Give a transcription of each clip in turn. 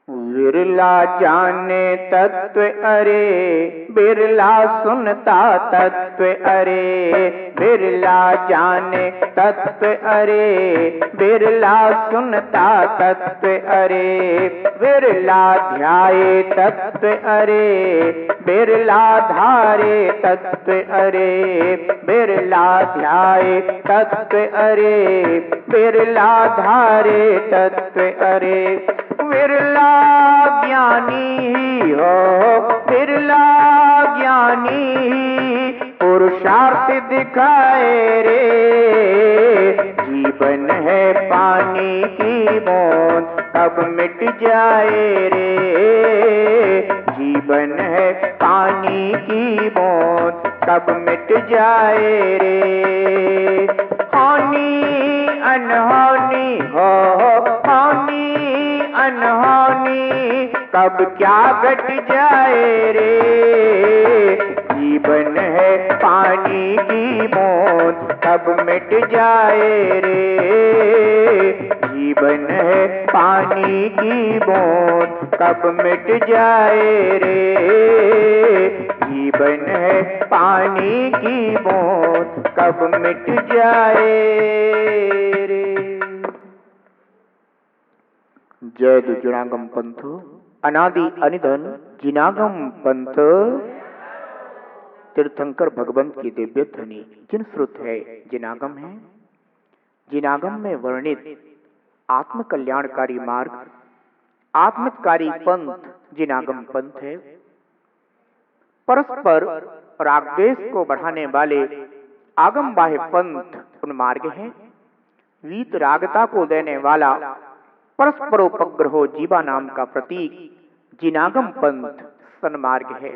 विरला जाने तत्व अरे, बिरला सुनता तत्व अरे, बिरला जाने तत्व अरे, बिरला सुनता तत्व अरे, बिरला ध्याये तत्व अरे, बिरला धारे तत्व अरे, बिरला ध्याये तत्व अरे, बिरला धारे तत्व अरे। बिरला ज्ञानी ही हो, बिरला ज्ञानी ही पुरुषार्थ दिखाए रे। जीवन है पानी की बूंद कब मिट जाए रे। जीवन है पानी की बूंद कब मिट जाए रे। होनी अनहोनी हो, होनी अनहोनी कब क्या घट जाए रे। जीवन है पानी की बूंद कब मिट जाए रे। जीवन है पानी की बूंद कब मिट जाए रे। जीवन है पानी की बूंद कब मिट जाए रे। जय दुजुणागम पंथ, अनादि अनिधन जिनागम पंथ। तीर्थंकर भगवंत की दिव्य ध्वनि जिन श्रुत है, जिनागम है। जिनागम में वर्णित आत्म कल्याणकारी मार्ग, आत्मकारी पंथ जिनागम पंथ है। परस्पर रागद्वेष को बढ़ाने वाले आगम बाह्य पंथ उन मार्ग है। वीत रागता को देने वाला परस्परोपग्रहो जीवा नाम का प्रतीक जिनागम पंथ सन्मार्ग है।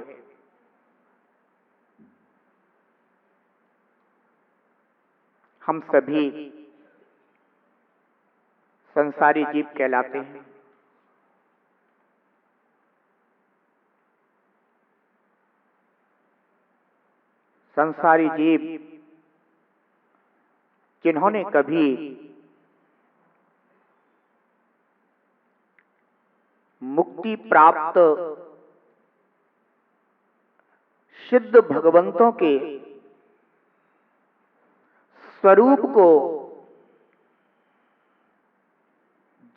हम सभी संसारी जीव कहलाते हैं। संसारी जीव जिन्होंने कभी मुक्ति प्राप्त सिद्ध भगवंतों के स्वरूप को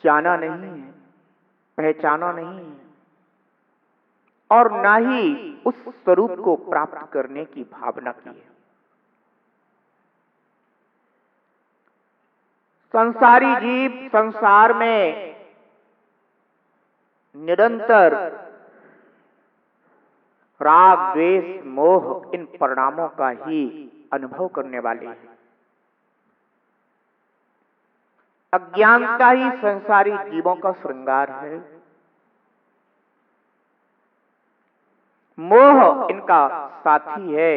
जाना नहीं है, पहचाना नहीं है, और ना ही उस स्वरूप को प्राप्त करने की भावना की है। संसारी जीव संसार में निरंतर राग द्वेष मोह इन परिणामों का ही अनुभव करने वाले हैं। अज्ञानता ही संसारी जीवों का श्रृंगार है। मोह इनका साथी है।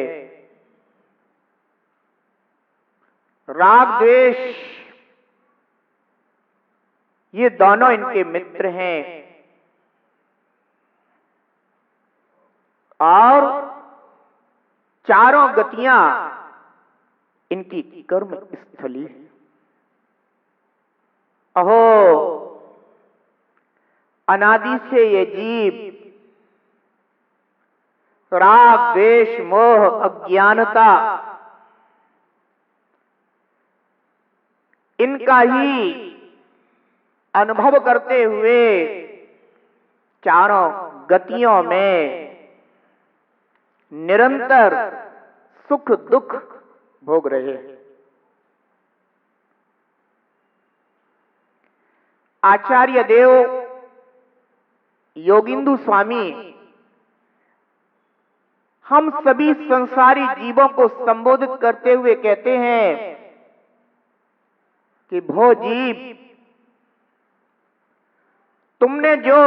राग द्वेष ये दोनों इनके मित्र हैं। और चारों गतियां इनकी कर्म स्थली है। अहो, अनादि से ये जीव राग द्वेष मोह अज्ञानता इनका ही अनुभव करते हुए चारों गतियों में निरंतर सुख दुख भोग रहे हैं। आचार्य देव योगिंदु स्वामी हम सभी संसारी जीवों को संबोधित करते हुए कहते हैं कि भो जीव, तुमने जो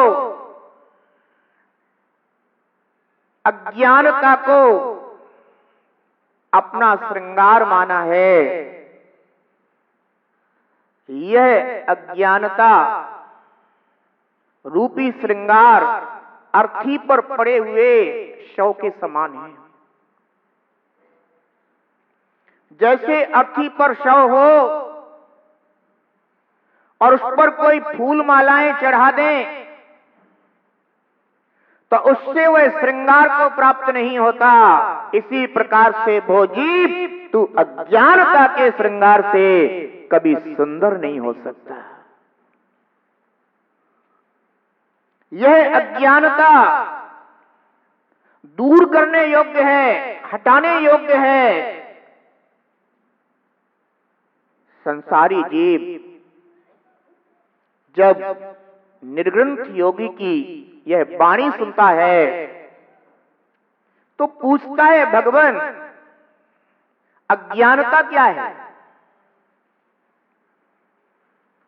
अज्ञानता को अपना श्रृंगार माना है, यह अज्ञानता रूपी श्रृंगार अर्थी पर पड़े हुए शव के समान है। जैसे अर्थी पर शव हो और उस पर कोई फूल मालाएं चढ़ा दें तो उससे वह श्रृंगार को प्राप्त नहीं होता। इसी प्रकार से भोजीव तू अज्ञानता के श्रृंगार से कभी सुंदर नहीं हो सकता। यह अज्ञानता दूर करने योग्य है, हटाने योग्य है। संसारी जीव जब निर्ग्रंथ योगी की यह वाणी सुनता है तो पूछता है, भगवान अज्ञानता क्या है?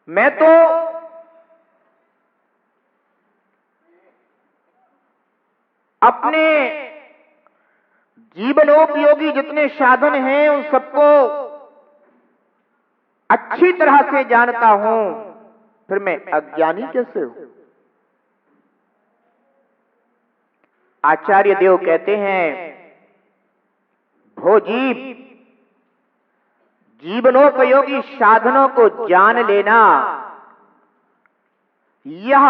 मैं तो अपने जीवनोपयोगी जितने साधन हैं उन सबको अच्छी तरह से जानता हूं, फिर मैं अज्ञानी कैसे हूं? आचार्य देव कहते हैं, भोजीव जीवनोपयोगी साधनों को जान लेना यह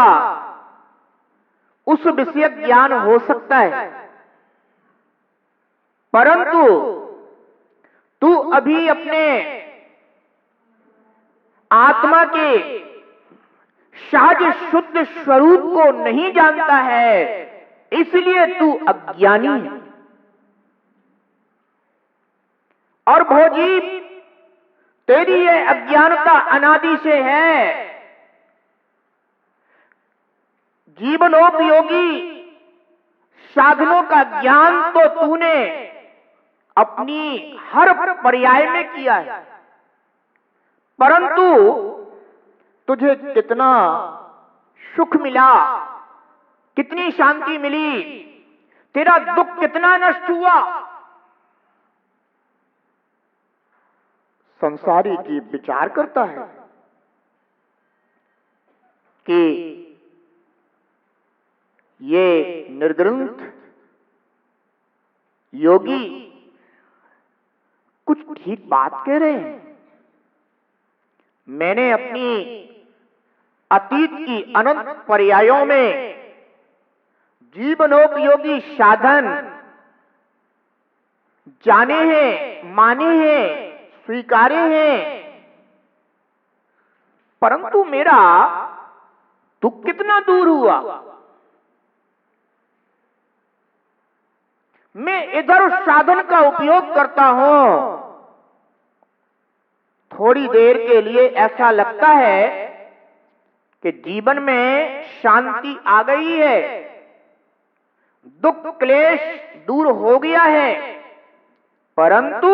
उस विषय ज्ञान हो सकता है, परंतु तू अभी अपने आत्मा के सहज शुद्ध स्वरूप को नहीं जानता है, इसलिए तू अज्ञानी है। और भोजीव तेरी यह अज्ञानता अनादि से है। जीवनोपयोगी साधनों का ज्ञान तो तूने अपनी हर पर्याय में किया है, परंतु तुझे कितना सुख मिला, कितनी शांति मिली, तेरा दुख कितना नष्ट हुआ। संसारी जीव विचार करता है कि ये निर्ग्रंथ योगी कुछ ठीक बात कह रहे हैं। मैंने अपनी अतीत की अनंत पर्यायों में जीवनोपयोगी साधन जाने हैं, माने हैं, स्वीकारे हैं, परंतु मेरा दुख कितना दूर हुआ। मैं इधर उस साधन का उपयोग करता हूं, थोड़ी देर के लिए ऐसा लगता है कि जीवन में शांति आ गई है, दुख क्लेश दूर हो गया है, परंतु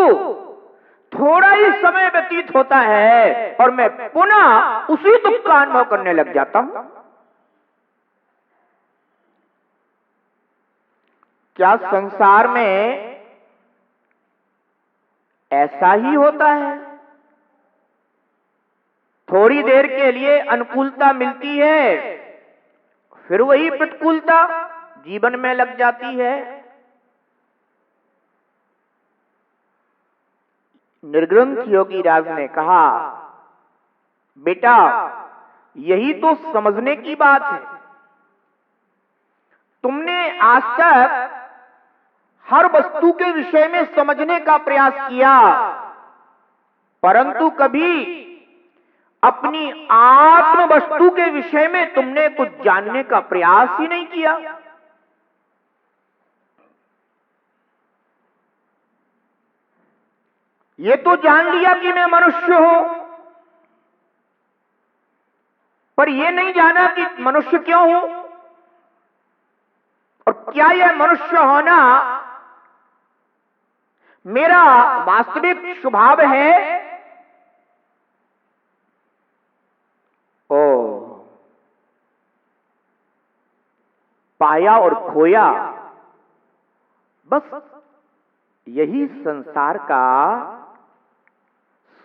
थोड़ा ही समय व्यतीत होता है और मैं पुनः उसी दुख का अनुभव करने लग जाता हूं। क्या संसार में ऐसा ही होता है? थोड़ी देर के लिए अनुकूलता मिलती है, फिर वही प्रतिकूलता जीवन में लग जाती है। निर्ग्रंथ योगी राज ने कहा, बेटा यही तो समझने की बात है। तुमने आज तक हर वस्तु के विषय में समझने का प्रयास किया, परंतु कभी अपनी आत्म वस्तु के विषय में तुमने कुछ जानने का प्रयास ही नहीं किया। ये तो जान लिया कि मैं मनुष्य हूं, पर यह नहीं जाना कि मनुष्य क्यों हूं और क्या यह मनुष्य होना मेरा वास्तविक स्वभाव है। ओ पाया और खोया, बस यही संसार का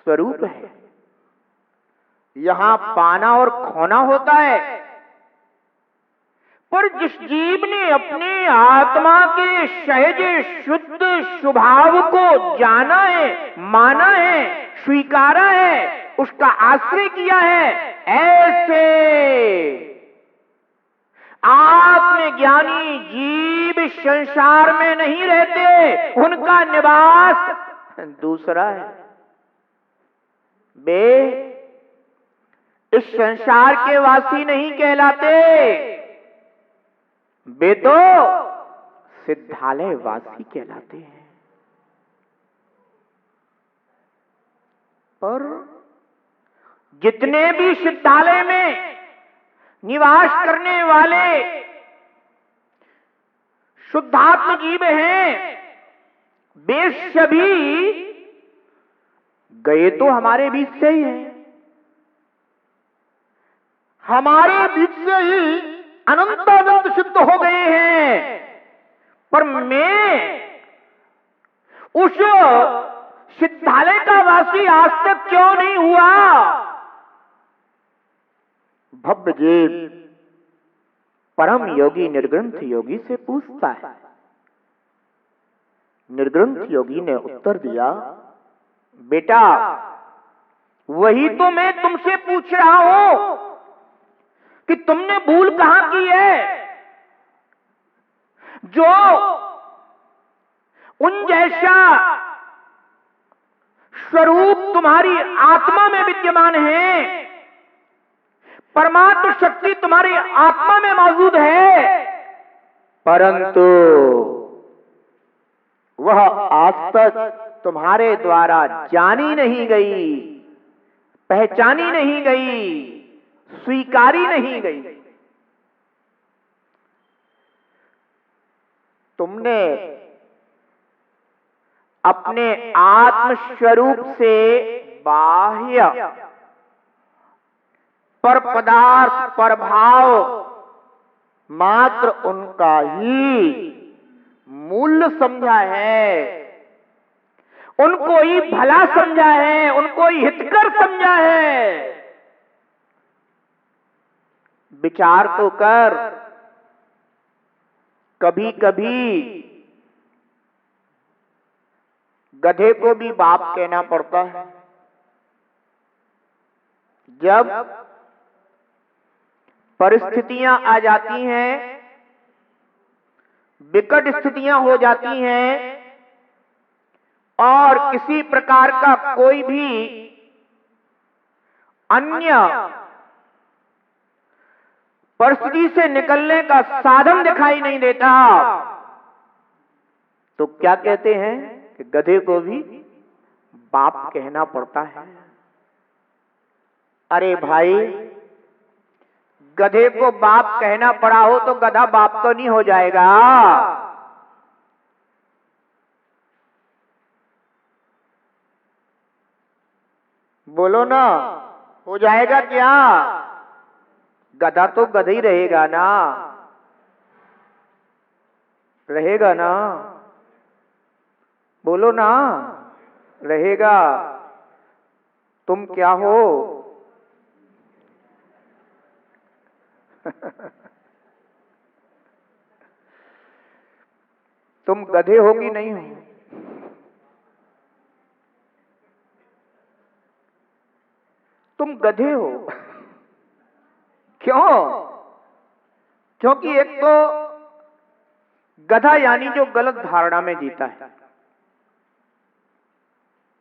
स्वरूप है। यहां पाना और खोना होता है, पर जिस जीव ने अपने आत्मा के सहज शुद्ध स्वभाव को जाना है, माना है, स्वीकारा है, उसका आश्रय किया है, ऐसे आत्मज्ञानी जीव संसार में नहीं रहते, उनका निवास दूसरा है। वे इस संसार के वासी नहीं कहलाते, वे तो सिद्धालय वासी कहलाते हैं। पर जितने भी सिद्धालय में निवास करने वाले शुद्धात्म जीव हैं, वे सभी गए तो हमारे बीच से ही हैं, हमारे बीच से ही अनंत सिद्ध हो गए हैं। पर मैं उस सिद्धालय का वासी आज तक क्यों नहीं हुआ? भव्य जीव परम योगी निर्ग्रंथ योगी से पूछता है। निर्ग्रंथ योगी ने उत्तर दिया, बेटा वही तो मैं तुमसे पूछ रहा हूं कि तुमने भूल कहां की है? जो उन जैसा स्वरूप तुम्हारी आत्मा में विद्यमान है, परमात्म शक्ति तुम्हारी आत्मा में मौजूद है, परंतु वह आज तक तुम्हारे द्वारा जानी नहीं गई, पहचानी नहीं गई, स्वीकारी नहीं गई। तुमने अपने आत्म स्वरूप से बाह्य पर पदार्थ पर भाव मात्र उनका ही मूल्य समझा है, उनको ही भला समझा है, उनको ही हितकर समझा है। विचार तो कर, कभी कभी गधे को भी बाप कहना पड़ता है। जब परिस्थितियां आ जाती हैं, विकट स्थितियां हो जाती हैं और किसी प्रकार का कोई भी अन्य परिस्थिति से निकलने का साधन दिखाई नहीं देता, तो क्या कहते हैं कि गधे को भी बाप कहना पड़ता है। अरे भाई, गधे को बाप कहना पड़ा हो तो गधा बाप तो नहीं हो जाएगा। बोलो ना, हो जाएगा क्या? गधा तो गधा ही रहेगा ना, रहेगा ना, बोलो ना, रहेगा। तुम क्या हो? तुम गधे हो कि नहीं हो? तुम गधे हो। क्यों? क्योंकि एक तो गधा यानी जो गलत धारणा में जीता है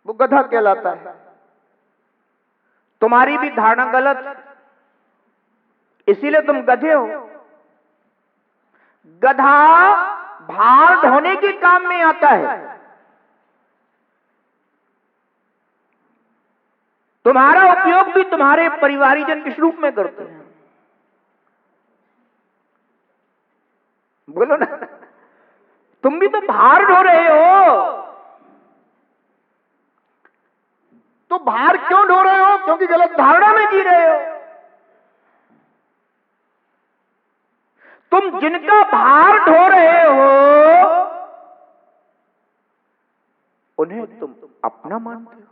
वो गधा कहलाता है। तुम्हारी भी धारणा गलत, इसीलिए तुम गधे हो। गधा भार ढोने के काम में आता है। तुम्हारा उपयोग भी तुम्हारे परिवारीजन किस रूप में करते हैं? बोलो ना, तुम भी तो भार ढो रहे हो। तो भार क्यों ढो रहे हो? क्योंकि गलत धारणा में जी रहे हो। तुम जिनका भार ढो रहे हो उन्हें तुम अपना मानते हो,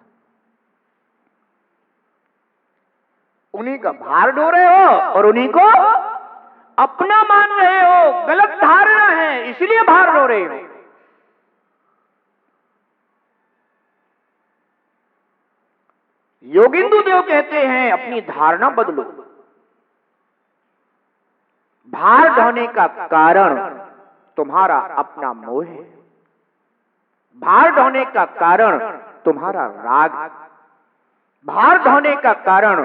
उन्हीं का भार ढो रहे हो और उन्हीं को अपना मान रहे हो। गलत धारणा है, इसलिए भार ढो रहे हो। योगिंदु देव कहते हैं अपनी धारणा बदलो। भार ढोने का कारण तुम्हारा अपना मोह है। भार ढोने का कारण तुम्हारा राग है। भार ढोने का कारण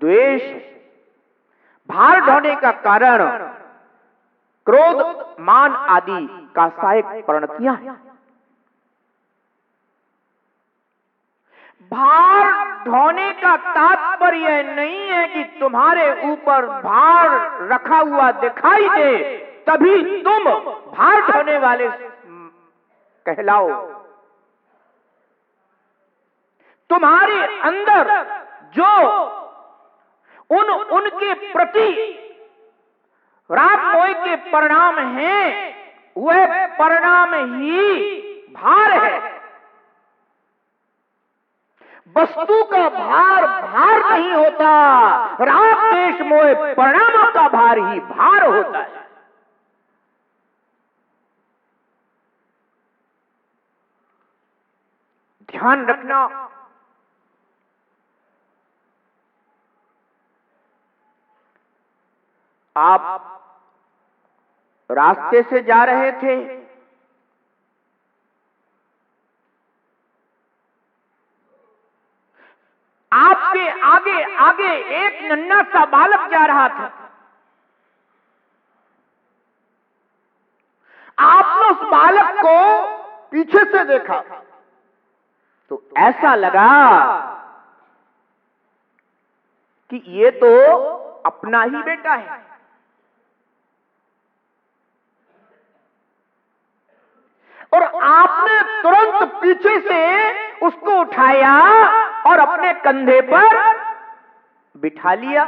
द्वेष है। भार ढोने का कारण क्रोध, मान आदि कासायिक प्रणतियां हैं। भार ढोने का तात्पर्य नहीं है कि तुम्हारे ऊपर भार रखा हुआ दिखाई दे तभी तुम भार ढोने वाले कहलाओ। तुम्हारे अंदर जो उनके प्रति राग मोह के परिणाम हैं, वह परिणाम ही भार है। वस्तु का भार भार नहीं होता, राग द्वेष मोह परिणामों का भार ही भार होता है। ध्यान रखना, आप रास्ते से जा रहे थे, आपके आगे आगे एक नन्हा सा बालक जा रहा था। आपने उस बालक को पीछे से देखा तो ऐसा लगा कि ये तो अपना ही बेटा है। और आपने तुरंत पीछे से उसको उठाया और अपने कंधे पर बिठा लिया।